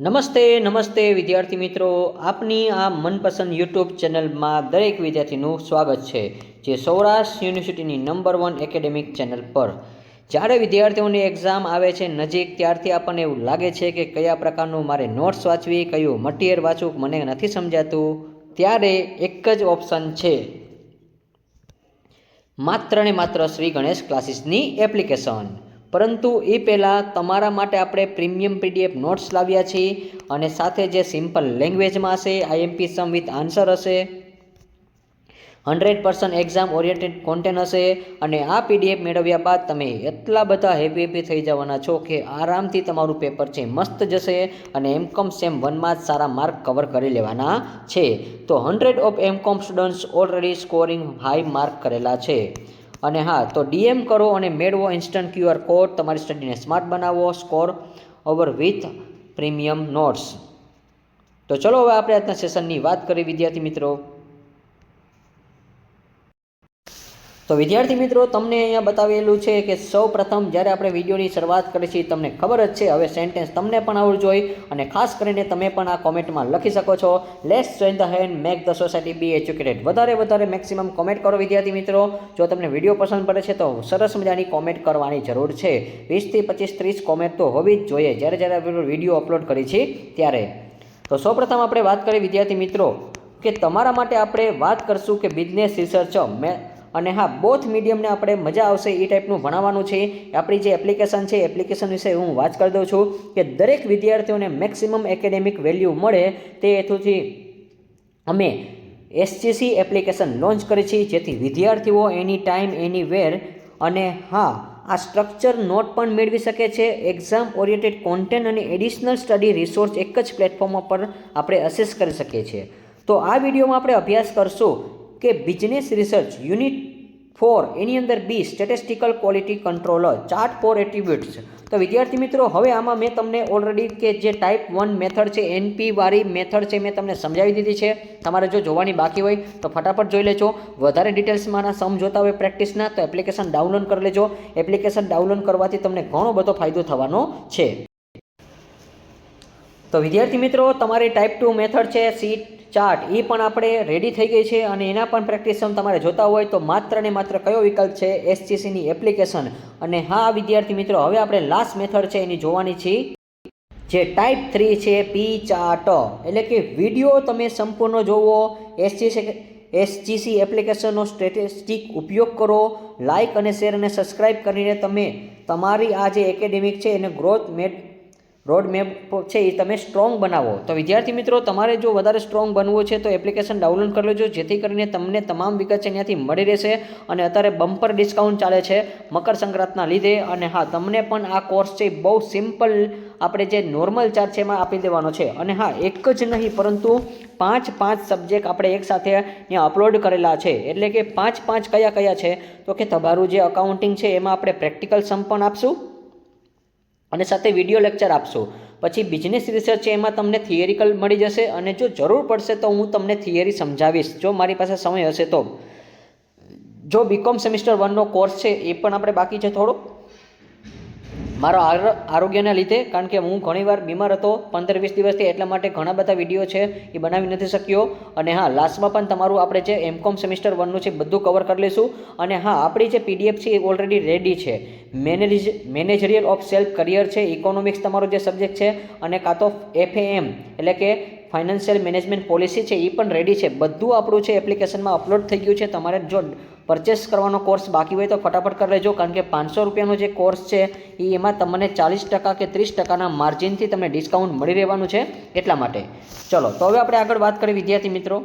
નમસ્તે વિદ્યાર્થી મિત્રો, આપની આ મનપસંદ યુટ્યુબ ચેનલમાં દરેક વિદ્યાર્થીનું સ્વાગત છે, જે સૌરાષ્ટ્ર યુનિવર્સિટીની નંબર 1 એકેડેમિક ચેનલ પર. જ્યારે વિદ્યાર્થીઓની એક્ઝામ આવે છે નજીક, ત્યારથી આપણને એવું લાગે છે કે કયા પ્રકારનું મારે નોટ્સ વાંચવી, કયું મટીરિયલ વાંચવું, મને નથી સમજાતું. ત્યારે એક જ ઓપ્શન છે, માત્ર ને માત્ર શ્રી ગણેશ ક્લાસીસની એપ્લિકેશન. પરંતુ એ પહેલાં તમારા માટે આપણે પ્રીમિયમ પીડીએફ નોટ્સ લાવ્યા છીએ, અને સાથે જે સિમ્પલ લેંગ્વેજમાં હશે, આઈએમપી સમ વિથ આન્સર હશે, 100% એક્ઝામ ઓરિએન્ટેડ કોન્ટેન્ટ હશે. અને આ પીડીએફ મેળવ્યા બાદ તમે એટલા બધા હેપી થઈ જવાના છો કે આરામથી તમારું પેપર છે મસ્ત જશે, અને એમકોમ સેમ 1માં જ સારા માર્ક કવર કરી લેવાના છે. તો 100 of MCom students already scoring high mark કરેલા છે. અને હા, તો ડીએમ કરો અને મેળવો ઇન્સ્ટન્ટ QR કોડ. તમારી સ્ટડીને સ્માર્ટ બનાવો, score over with premium notes. તો ચલો હવે આપણે આજના સેશનની વાત કરીએ વિદ્યાર્થી મિત્રો. તો વિદ્યાર્થી મિત્રો, તમને અહીંયા બતાવેલું છે કે સૌ પ્રથમ જ્યારે આપણે વિડીયોની શરૂઆત કરીએ છીએ, તમને ખબર જ છે હવે સેન્ટેન્સ તમને પણ આવડવું જોઈએ, અને ખાસ કરીને તમે પણ આ કોમેન્ટમાં લખી શકો છો, let's join the hand make the society be educated. વધારે મેક્સિમમ કોમેન્ટ કરો વિદ્યાર્થી મિત્રો. જો તમને વિડીયો પસંદ પડે છે તો સરસ મજાની કોમેન્ટ કરવાની જરૂર છે. 20 થી 25 30 કોમેન્ટ તો હોવી જ જોઈએ જ્યારે વિડીયો અપલોડ કરી છે ત્યારે. તો સૌપ્રથમ આપણે વાત કરીએ વિદ્યાર્થી મિત્રો કે તમારા માટે આપણે વાત કરશું કે બિઝનેસ રિસર્ચ અને હા, બોથ મીડિયમને આપણે મજા આવશે એ ટાઈપનું ભણાવવાનું છે. આપણી જે એપ્લિકેશન છે, એપ્લિકેશન વિશે હું વાત કરી દઉં છું કે દરેક વિદ્યાર્થીઓને મેક્સિમમ એકેડેમિક વેલ્યુ મળે તે હેતુથી અમે SGC એપ્લિકેશન લોન્ચ કરી છે, જેથી વિદ્યાર્થીઓ એની ટાઈમ એનીવેર અને હા, આ સ્ટ્રક્ચર નોટ પણ મેળવી શકે છે, એક્ઝામ ઓરિએન્ટેડ કોન્ટેન્ટ અને એડિશનલ સ્ટડી રિસોર્સ એક જ પ્લેટફોર્મ પર આપણે અસેસ કરી શકીએ છીએ. તો આ વિડીયોમાં આપણે અભ્યાસ કરશું કે બિઝનેસ રિસર્ચ યુનિટ 4 એની અંદર બી statistical quality controller chart for attributes. તો વિદ્યાર્થી મિત્રો, હવે આમાં મેં તમને ઓલરેડી કે જે ટાઈપ 1 મેથડ છે, NP વાળી મેથડ છે, મેં તમને સમજાવી દીધી છે. તમારે જો જોવાની બાકી હોય તો ફટાફટ જોઈ લેજો. વધારે ડિટેલ્સમાં સમ જોતા હોય પ્રેક્ટિસના, તો એપ્લિકેશન ડાઉનલોડ કરી લેજો. એપ્લિકેશન ડાઉનલોડ કરવાથી તમને ઘણો બધો ફાયદો થવાનો છે. તો વિદ્યાર્થી મિત્રો, તમારી ટાઈપ 2 મેથડ છે સીટ ચાર્ટ, એ પણ આપણે રેડી થઈ ગઈ છે, અને એના પણ પ્રેક્ટિસ તમારે જોતા હોય તો માત્ર ને માત્ર કયો વિકલ્પ છે, SGCની એપ્લિકેશન. અને હા વિદ્યાર્થી મિત્રો, હવે આપણે લાસ્ટ મેથડ છે એની જોવાની છે, જે ટાઈપ 3 છે પી ચાર્ટ. એટલે કે વિડીયો તમે સંપૂર્ણ જોવો, SGC એપ્લિકેશનનો સ્ટ્રેટેજિક ઉપયોગ કરો, લાઇક અને શેર અને સબસ્ક્રાઇબ કરીને તમે તમારી આ જે એકેડેમિક છે એને રોડમેપ છે એ તમે સ્ટ્રોંગ બનાવો. તો વિદ્યાર્થી મિત્રો, તમારે જો વધારે સ્ટ્રોંગ બનવું છે તો એપ્લિકેશન ડાઉનલોડ કરી લેજો, જેથી કરીને તમને તમામ વિગત છે ત્યાંથી મળી રહેશે. અને અત્યારે બમ્પર ડિસ્કાઉન્ટ ચાલે છે મકર સંક્રાંતના લીધે. અને હા, તમને પણ આ કોર્સ છે બહુ સિમ્પલ આપણે જે નોર્મલ ચાર્જ છે એમાં આપી દેવાનો છે. અને હા, એક જ નહીં પરંતુ 5 સબ્જેક્ટ આપણે એકસાથે ત્યાં અપલોડ કરેલા છે. એટલે કે 5 કયા છે, તો કે તમારું જે અકાઉન્ટિંગ છે એમાં આપણે પ્રેક્ટિકલ સમ પણ આપશું, અને સાથે વિડીયો લેક્ચર આપશું. પછી બિઝનેસ રિસર્ચ છે એમાં તમને થિયરિકલ મળી જશે, અને જો જરૂર પડશે તો હું તમને થિયરી સમજાવીશ, જો મારી પાસે સમય હશે તો. જો બીકોમ સેમિસ્ટર 1નો કોર્સ છે એ પણ આપણે બાકી છે થોડો, મારો આરોગ્યના લીધે, કારણ કે હું ઘણીવાર બીમાર હતો 15-20 દિવસથી, એટલા માટે ઘણા બધા વિડીયો છે એ બનાવી નથી શક્યો. અને હા, લાસ્ટમાં પણ તમારું આપણે જે એમકોમ સેમિસ્ટર 1નું છે બધું કવર કરી લઈશું. અને હા, આપણી જે PDF છે એ ઓલરેડી રેડી છે. મેનેજરિયલ ઓફ સેલ્ફ કરિયર છે, ઇકોનોમિક્સ તમારો જે સબ્જેક્ટ છે, અને કાં તો FAM એટલે કે ફાઇનાન્શિયલ મેનેજમેન્ટ પોલિસી છે એ પણ રેડી છે. બધું આપણું છે એપ્લિકેશનમાં અપલોડ થઈ ગયું છે. તમારે જો પરચેસ કરવાનો કોર્સ બાકી હોય તો ફટાફટ કરી લેજો, કારણ કે 500 રૂપિયાનો જે કોર્સ છે એમાં તમને 40% કે 30%ના માર્જિનથી તમને ડિસ્કાઉન્ટ મળી રહેવાનું છે, એટલા માટે. ચલો, તો હવે આપણે આગળ વાત કરીએ વિદ્યાર્થી મિત્રો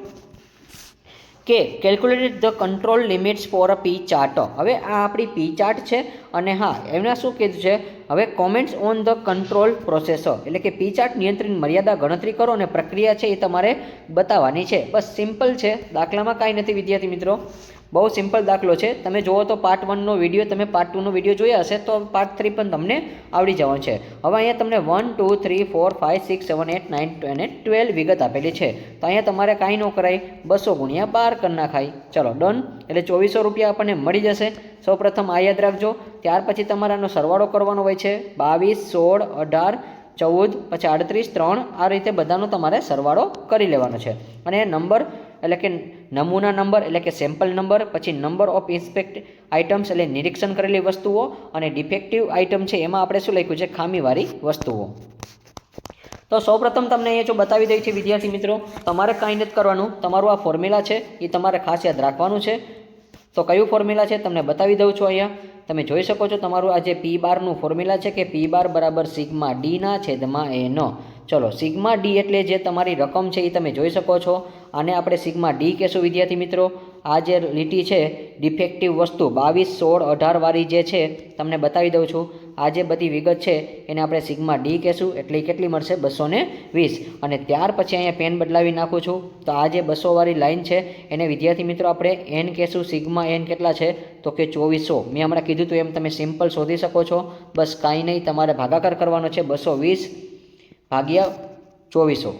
કે calculated the control limits for a P chart. હવે આ આપણી પી ચાર્ટ છે, અને હા, એમના શું કીધું છે, હવે comments on the control process, એટલે કે પી ચાર્ટ નિયંત્રણ મર્યાદા ગણતરી કરો અને પ્રક્રિયા છે એ તમારે બતાવવાની છે. બસ સિમ્પલ છે, દાખલામાં કાંઈ નથી વિદ્યાર્થી મિત્રો, બહુ સિમ્પલ દાખલો છે. તમે જુઓ તો પાર્ટ 1નો વિડીયો, તમે પાર્ટ 2નો વિડીયો જોયા હશે તો પાર્ટ 3 પણ તમને આવડી જવાનું છે. હવે અહીંયા તમને 1 2 3 4 5 6 7 8 9 અને 12 વિગત આપેલી છે. તો અહીંયા તમારે કાંઈ ન કરાય, 200 ગુણ્યા 12 કરી નાખાય. ચલો ડન, એટલે 2400 રૂપિયા આપણને મળી જશે. સૌપ્રથમ આ યાદ રાખજો. ત્યાર પછી તમારાનો સરવાળો કરવાનો હોય છે, 22 16 18 14 પછી 38 3 આ રીતે બધાનો તમારે સરવાળો કરી લેવાનો છે. અને નંબર એટલે કે નમૂના નંબર એટલે કે સેમ્પલ નંબર, પછી નંબર ઓફ ઇન્સ્પેક્ટ આઇટમ્સ એટલે નિરીક્ષણ કરેલી વસ્તુઓ, અને ડિફેક્ટિવ આઇટમ છે એમાં આપણે શું લખ્યું છે ખામીવાળી વસ્તુઓ. તો સૌપ્રથમ તમને અહીંયા જો બતાવી દઈ છે વિદ્યાર્થી મિત્રો, તમારે કાંઈ નથી કરવાનું, તમારું આ ફોર્મ્યુલા છે એ તમારે ખાસ યાદ રાખવાનું છે. તો કયું ફોર્મ્યુલા છે તમને બતાવી દઉં છું. અહીંયા તમે જોઈ શકો છો તમારું આ જે પી બારનું ફોર્મ્યુલા છે કે પી બાર બરાબર સિગ્મા ડીના છેદમાં એન. ચલો સિગ્મા ડી એટલે જે તમારી રકમ છે એ તમે જોઈ શકો છો. આને આપણે સિગ્મા ડી કહેશું વિદ્યાર્થી મિત્રો. આ જે લીટી છે ડિફેક્ટિવ વસ્તુ 22, 16, 18 વાળી જે છે તમને બતાવી દઉં છું. આ જે બધી વિગત છે એને આપણે સિગ્મા ડી કહેશું. એટલે કેટલી મળશે 220. અને ત્યાર પછી અહીંયા પેન બદલાવી નાખું છું. તો આ જે 200 વાળી લાઈન છે એને વિદ્યાર્થી મિત્રો આપણે એન કહેશું. સિગ્મા એન કેટલા છે તો કે 2400. મેં હમણાં કીધું હતું એમ તમે સિમ્પલ શોધી શકો છો. બસ કાંઈ નહીં, તમારે ભાગાકાર કરવાનો છે 220 ભાગ્યા 2400.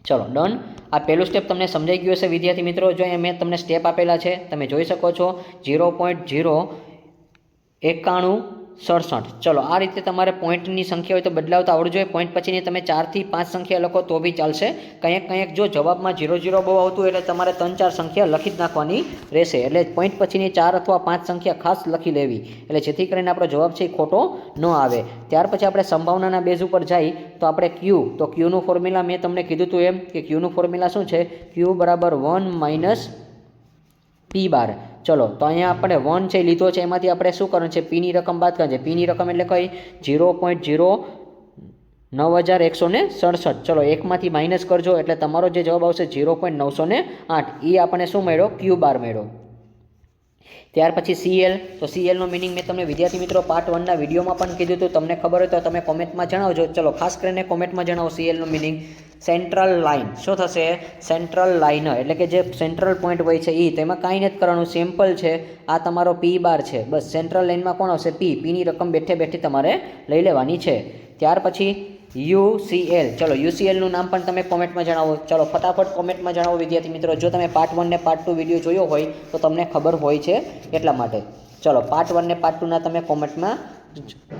ચલો ડન. આ પહેલું સ્ટેપ તમને સમજાઈ ગયું હશે વિદ્યાર્થી મિત્રો. જો અહીંયા મેં તમને સ્ટેપ આપેલા છે તમે જોઈ શકો છો 0.09167. ચલો આ રીતે તમારે પોઈન્ટની સંખ્યા હોય તો બદલાવતા આવડવું જોઈએ. પોઈન્ટ પછીની તમે 4 થી 5 સંખ્યા લખો તો બી ચાલશે. કંઈક જો જવાબમાં 0 બહુ આવતું એટલે તમારે 3-4 સંખ્યા લખી જ નાખવાની રહેશે. એટલે પોઈન્ટ પછીની 4 અથવા 5 સંખ્યા ખાસ લખી લેવી, એટલે જેથી કરીને આપણો જવાબ છે એ ખોટો ન આવે. ત્યાર પછી આપણે સંભાવનાના બેઝ ઉપર જઈ તો આપણે ક્યુ, તો ક્યુનું ફોર્મ્યુલા મેં તમને કીધું હતું એમ કે ક્યુનું ફોર્મ્યુલા શું છે, ક્યુ બરાબર 1 - પી બાર. ચલો તો અહીંયા આપણે 1 છે લીધો છે, એમાંથી આપણે શું કરવાનું છે, પીની રકમ બાદ કરવાની છે. પીની રકમ એટલે કઈ 0.09167. ચલો એકમાંથી માઇનસ કરજો એટલે તમારો જે જવાબ આવશે 0.908. એ આપણને શું મળ્યો, ક્યુ બાર મળ્યો. ત્યાર પછી સીએલ, તો સીએલનો મિનિંગ મેં તમને વિદ્યાર્થી મિત્રો પાર્ટ 1ના વિડીયોમાં પણ કીધું હતું. તમને ખબર હોય તો તમે કોમેન્ટમાં જણાવજો. ચલો ખાસ કરીને કોમેન્ટમાં જણાવો સીએલનો મિનિંગ. સેન્ટ્રલ લાઇન શું થશે, સેન્ટ્રલ લાઇન એટલે કે જે સેન્ટ્રલ પોઈન્ટ હોય છે એ. તો એમાં કાંઈ નથી કરવાનું, સિમ્પલ છે. આ તમારો પી બાર છે, બસ સેન્ટ્રલ લાઇનમાં કોણ આવશે, પી. પીની રકમ બેઠે તમારે લઈ લેવાની છે. ત્યાર પછી યુસીએલ, ચલો યુસીએલનું નામ પણ તમે કોમેન્ટમાં જણાવો. ચલો ફટાફટ કોમેન્ટમાં જણાવો વિદ્યાર્થી મિત્રો. જો તમે પાર્ટ 1 ને પાર્ટ 2 વિડીયો જોયો હોય તો તમને ખબર હોય છે એટલા માટે. ચલો પાર્ટ 1 ને પાર્ટ 2ના તમે કોમેન્ટમાં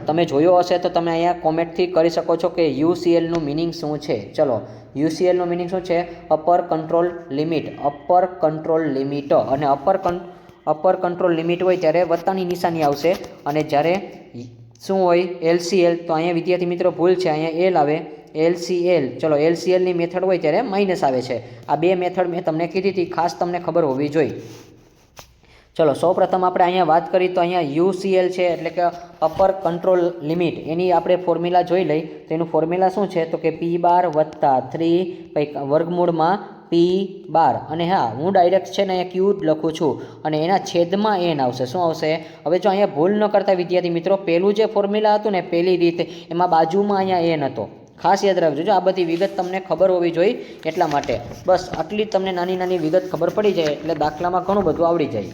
તમે જોયો હશે તો તમે અહીંયા કોમેન્ટથી કરી શકો છો કે યુસીએલનું મિનિંગ શું છે. ચલો યુસીએલનું મિનિંગ શું છે, upper control limit. Upper control limit, અને અપર કંટ્રોલ લિમિટ હોય ત્યારે વત્તાની નિશાની આવશે, અને જ્યારે શું હોય એલસીએલ, તો અહીંયા વિદ્યાર્થી મિત્રો ભૂલ છે, અહીંયા એલ આવે એલસીએલ. ચલો એલસીએલની મેથડ હોય ત્યારે માઇનસ આવે છે. આ બે મેથડ મેં તમને કીધી હતી, ખાસ તમને ખબર હોવી જોઈએ. ચલો સૌપ્રથમ આપણે અહીંયા વાત કરી તો અહીંયા યુસીએલ છે એટલે કે અપર કંટ્રોલ લિમિટ. એની આપણે ફોર્મ્યુલા જોઈ લઈ. તો એનું ફોર્મ્યુલા શું છે તો કે પી બાર વત્તા 3 કંઈક વર્ગમૂળમાં પી બાર. અને હા હું ડાયરેક્ટ છે ને અહીંયા ક્યુ જ લખું છું, અને એના છેદમાં એન આવશે. શું આવશે, હવે જો અહીંયા ભૂલ ન કરતા વિદ્યાર્થી મિત્રો, પહેલું જે ફોર્મ્યુલા હતું ને પહેલી રીતે, એમાં બાજુમાં અહીંયા એન હતો. ખાસ યાદ રાખજો. જો આ બધી વિગત તમને ખબર હોવી જોઈએ એટલા માટે. બસ આટલી તમને નાની વિગત ખબર પડી જાય એટલે દાખલામાં ઘણું બધું આવડી જાય.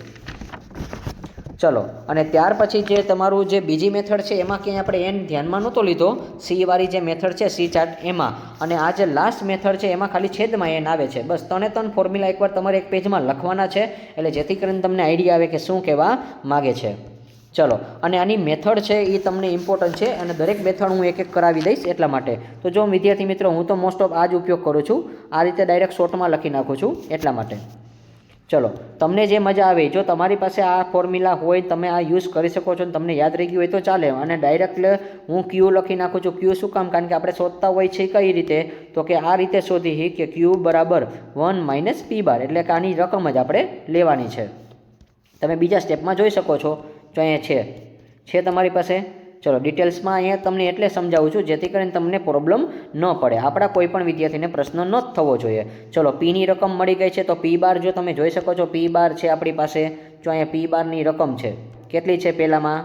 ચલો અને ત્યાર પછી જે તમારું જે બીજી મેથડ છે એમાં ક્યાંય આપણે એન ધ્યાનમાં નહોતો લીધો, સી વાળી જે મેથડ છે સી ચાર્ટ એમાં. અને આ જે લાસ્ટ મેથડ છે એમાં ખાલી છેદમાં એન આવે છે. બસ 3 ફોર્મ્યુલા એકવાર તમારે એક પેજમાં લખવાના છે, એટલે જેથી કરીને તમને આઈડિયા આવે કે શું કહેવા માગે છે. ચલો અને આની મેથડ છે એ તમને ઇમ્પોર્ટન્ટ છે, અને દરેક મેથડ હું એક કરાવી દઈશ એટલા માટે. તો જો વિદ્યાર્થી મિત્રો હું તો મોસ્ટ ઓફ આ જ ઉપયોગ કરું છું, આ રીતે ડાયરેક્ટ શોર્ટમાં લખી નાખું છું એટલા માટે. ચલો તમને જે મજા આવે, જો તમારી પાસે આ ફોર્મ્યુલા હોય તમે આ યુઝ કરી શકો છો, તમને યાદ રહી ગયું હોય તો ચાલે. અને ડાયરેક્ટ હું ક્યુ લખી નાખું છું. ક્યુ શું કામ, કારણ કે આપણે શોધતા હોય છે કઈ રીતે, તો કે આ રીતે શોધી કે ક્યુ બરાબર 1 - પી બાર, એટલે કે આની રકમ જ આપણે લેવાની છે. તમે બીજા સ્ટેપમાં જોઈ શકો છો, જો અહીંયા છે તમારી પાસે. ચલો ડિટેલ્સમાં અહીંયા તમને એટલે સમજાવું છું જેથી કરીને તમને પ્રોબ્લેમ ન પડે, આપણા કોઈ પણ વિદ્યાર્થીને પ્રશ્ન ન થવો જોઈએ. ચલો પીની રકમ મળી ગઈ છે, તો પી બાર જો તમે જોઈ શકો છો, પી બાર છે આપણી પાસે. જો અહીંયા પી બારની રકમ છે કેટલી છે, પહેલામાં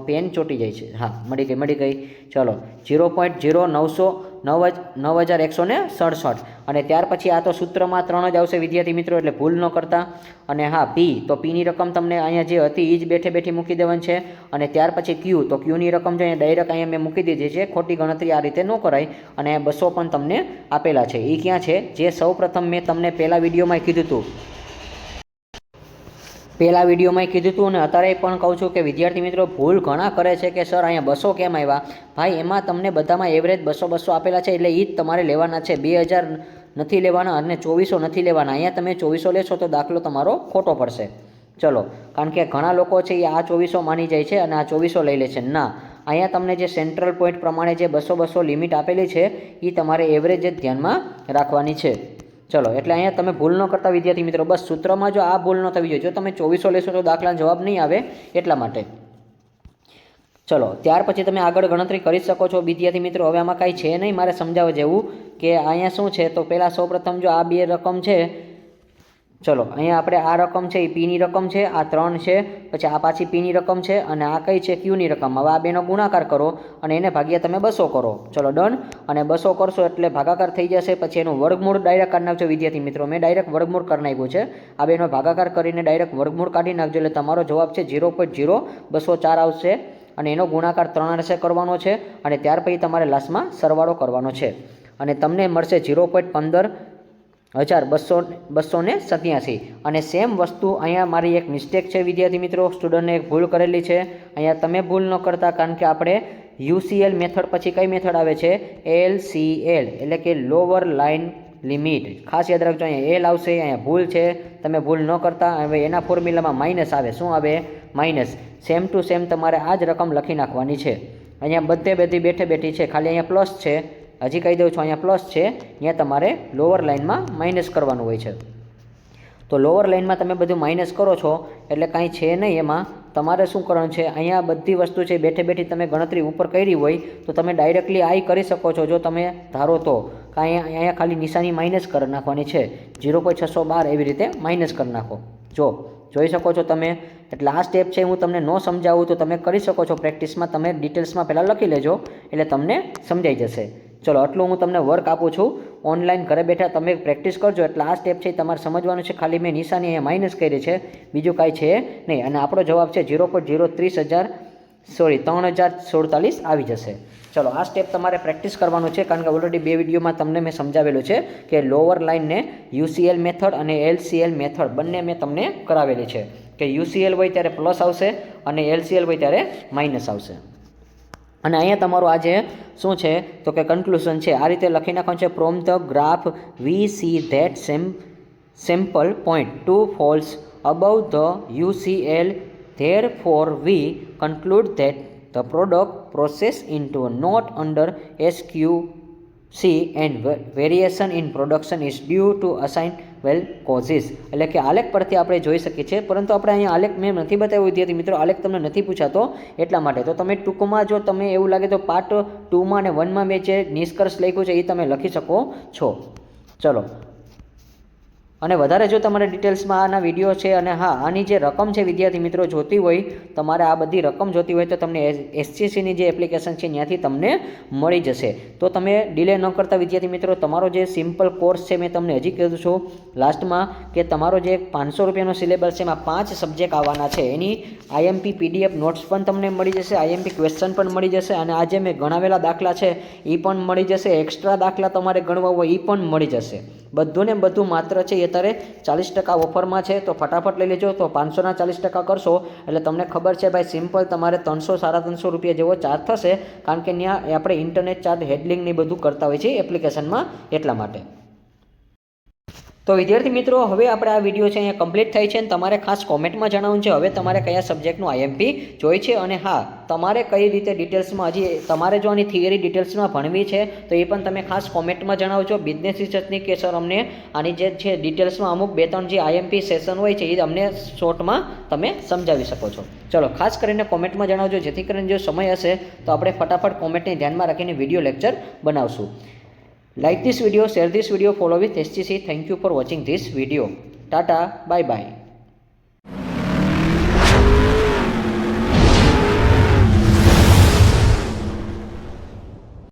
પેન ચોટી જાય છે, હા મળી ગઈ. ચલો 0.09167. અને ત્યાર પછી આ તો સૂત્રમાં 3 જ આવશે વિદ્યાર્થી મિત્રો, એટલે ભૂલ ન કરતા. અને હા પી, તો પીની રકમ તમને અહીંયા જે હતી એ જ બેઠી મૂકી દેવાની છે. અને ત્યાર પછી ક્યુ, તો ક્યુની રકમ જો અહીંયા ડાયરેક્ટ અહીંયા મેં મૂકી દીધી છે, ખોટી ગણતરી આ રીતે ન કરાય. અને 200 પણ તમને આપેલા છે. એ ક્યાં છે, જે સૌ પ્રથમ મેં તમને પહેલા વિડીયોમાં કીધું હતું. પહેલા વિડીયોમાં કીધું હતું અને અત્યારે પણ કહું છું કે વિદ્યાર્થી મિત્રો ભૂલ ઘણા કરે છે કે સર અહીંયા 200 કેમ આવ્યા. ભાઈ એમાં તમને બધામાં એવરેજ 200 આપેલા છે એટલે એ જ તમારે લેવાના છે. 2000 નથી લેવાના અને 2400 નથી લેવાના. અહીંયા તમે 2400 લેશો તો દાખલો તમારો ખોટો પડશે. ચલો, કારણ કે ઘણા લોકો છે એ આ 2400 માની જાય છે અને આ 2400 લઈ લે છે. ના, અહીંયા તમને જે સેન્ટ્રલ પોઈન્ટ પ્રમાણે જે 200 લિમિટ આપેલી છે એ તમારે એવરેજ જ ધ્યાનમાં રાખવાની છે. ચલો, એટલે અહીંયા તમે ભૂલ ન કરતા વિદ્યાર્થી મિત્રો. બસ સૂત્રમાં જો આ ભૂલ ન થવી જોઈએ. જો તમે 2400 લેશો તો દાખલાનો જવાબ નહીં આવે એટલા માટે. ચલો, ત્યાર પછી તમે આગળ ગણતરી કરી શકો છો વિદ્યાર્થી મિત્રો. હવે આમાં કાંઈ છે નહીં મારે સમજાવવા જેવું કે અહીંયા શું છે. તો પહેલાં સૌપ્રથમ જો આ બે રકમ છે, ચલો અહીંયા આપણે આ રકમ છે એ પીની રકમ છે, આ 3 છે, પછી આ પાછી પીની રકમ છે અને આ કઈ છે ક્યુની રકમ. હવે આ બેનો ગુણાકાર કરો અને એને ભાગ્યા તમે 200 કરો. ચલો ડન. અને 200 કરશો એટલે ભાગાકાર થઈ જશે. પછી એનું વર્ગમૂળ ડાયરેક્ટ કાઢી નાખજો વિદ્યાર્થી મિત્રો. મેં ડાયરેક્ટ વર્ગમૂળ કરી નાખ્યું છે. આ બેનો ભાગાકાર કરીને ડાયરેક્ટ વર્ગમૂળ કાઢી નાખજો એટલે તમારો જવાબ છે 0.0204 આવશે. અને એનો ગુણાકાર 3 વડે કરવાનો છે અને ત્યાર પછી તમારે લાસ્ટમાં સરવાળો કરવાનો છે અને તમને મળશે 0.15,287. અને સેમ વસ્તુ અહીંયા મારી એક મિસ્ટેક છે વિદ્યાર્થી મિત્રો. સ્ટુડન્ટને એક ભૂલ કરેલી છે. અહીંયા તમે ભૂલ ન કરતા, કારણ કે આપણે UCL મેથડ પછી કઈ મેથડ આવે છે? LCL એટલે કે લોઅર લાઇન લિમિટ. ખાસ યાદ રાખજો, અહીંયા L આવશે, અહીંયા ભૂલ છે, તમે ભૂલ ન કરતા. હવે એના ફોર્મ્યુલામાં માઇનસ આવે. શું આવે? માઇનસ. સેમ ટુ સેમ તમારે આ જ રકમ લખી નાખવાની છે. અહીંયા બધી બેઠી છે, ખાલી અહીંયા પ્લસ છે. હજી કહી દઉં છું, અહીંયા પ્લસ છે, અહીંયા તમારે લોઅર લાઇનમાં માઇનસ કરવાનું હોય છે. તો લોઅર લાઇનમાં તમે બધું માઇનસ કરો છો એટલે કાંઈ છે નહીં. એમાં તમારે શું કરવાનું છે, અહીંયા બધી વસ્તુ છે બેઠી તમે ગણતરી ઉપર કરી હોય તો તમે ડાયરેક્ટલી આઈ કરી શકો છો જો તમે ધારો તો. અહીંયા ખાલી નિશાની માઇનસ કરી નાખવાની છે. 0.612 એવી રીતે માઇનસ કરી નાખો. જોઈ શકો છો તમે. એટલે આ સ્ટેપ છે, હું તમને ન સમજાવું તો તમે કરી શકો છો પ્રેક્ટિસમાં. તમે ડિટેલ્સમાં પહેલાં લખી લેજો એટલે તમને સમજાઈ જશે. ચલો, આટલું હું તમને વર્ક આપું છું. ઓનલાઈન ઘરે બેઠા તમે પ્રેક્ટિસ કરજો. એટલે આ સ્ટેપ છે તમારે સમજવાનું છે. ખાલી મેં નિશાની અહીંયા માઇનસ કરી છે, બીજું કાંઈ છે નહીં. અને આપણો જવાબ છે 3047 આવી જશે. ચલો, આ સ્ટેપ તમારે પ્રેક્ટિસ કરવાનું છે, કારણ કે ઓલરેડી 2 વિડીયોમાં તમને મેં સમજાવેલું છે કે લોઅર લાઇનને UCL મેથડ અને LCL મેથડ બંને મેં તમને કરાવેલી છે. કે UCL હોય ત્યારે પ્લસ આવશે અને LCL હોય ત્યારે માઇનસ આવશે. અને અહીંયા તમારું આજે શું છે તો કે કન્ક્લુઝન છે. આ રીતે લખી નાખવાનું છે. From the graph we see that sample point 2 falls above the UCL, therefore we conclude that the product process into not under SQC and variation in production is due to assigned well causes. એટલે કે આલેખ પરથી આપણે જોઈ શકીએ છીએ, પરંતુ આપણે અહીંયા આલેખ મેં નથી બતાવ્યો વિદ્યાર્થી મિત્રો. આલેખ તમને નથી પૂછાતો એટલા માટે. તો તમે ટૂંકમાં જો તમે એવું લાગે તો પાર્ટ 2માં અને 1માં મેં જે નિષ્કર્ષ લખ્યું છે એ તમે લખી શકો છો. ચલો, અને વધારે જો તમારે ડિટેલ્સમાં આના વિડીયો છે. અને હા, આની જે રકમ છે વિદ્યાર્થી મિત્રો જોતી હોય, તમારે આ બધી રકમ જોતી હોય તો તમને SCCની જે એપ્લિકેશન છે ત્યાંથી તમને મળી જશે. તો તમે ડિલે ન કરતા વિદ્યાર્થી મિત્રો, તમારો જે સિમ્પલ કોર્સ છે મેં તમને હજી કીધું છું લાસ્ટમાં કે તમારો જે 500 રૂપિયાનો સિલેબસ છે એમાં 5 સબ્જેક્ટ આવવાના છે. એની IMP PDF નોટ્સ પણ તમને મળી જશે, IMP ક્વેશ્ચન પણ મળી જશે અને આજે મેં ગણાવેલા દાખલા છે એ પણ મળી જશે. એક્સ્ટ્રા દાખલા તમારે ગણવા હોય એ પણ મળી જશે. બધું ને બધું માત્ર છે અત્યારે 40% ઓફરમાં છે. તો ફટાફટ લઈ લેજો. તો 500ના 40% કરશો એટલે તમને ખબર છે ભાઈ, સિમ્પલ તમારે 300-350 રૂપિયા જેવો ચાર્જ થશે, કારણ કે ત્યાં આપણે ઇન્ટરનેટ ચાર્જ હેડલિંગ ને બધું કરતા હોય છે એપ્લિકેશનમાં, એટલા માટે. તો વિદ્યાર્થી મિત્રો, હવે આપણે આ વિડીયો છે અહીંયા કમ્પ્લીટ થઈ છે અને તમારે ખાસ કોમેન્ટમાં જણાવવું છે હવે તમારે કયા સબ્જેક્ટનું IMP જોઈએ છે. અને હા, તમારે કઈ રીતે ડિટેલ્સમાં હજી તમારે જો આની થિયરી ડિટેલ્સમાં ભણવી છે તો એ પણ તમે ખાસ કોમેન્ટમાં જણાવજો. બિઝનેસ રિસર્ચની કે સર અમને આની જે છે ડિટેલ્સમાં અમુક 2-3 જે IMP સેશન હોય છે એ અમને શોર્ટમાં તમે સમજાવી શકો છો. ચલો, ખાસ કરીને કોમેન્ટમાં જણાવજો, જેથી કરીને જો સમય હશે તો આપણે ફટાફટ કોમેન્ટને ધ્યાનમાં રાખીને વિડીયો લેક્ચર બનાવશું. Like this video, share this video, follow with SCC. Thank you for watching this video. Tata, bye bye.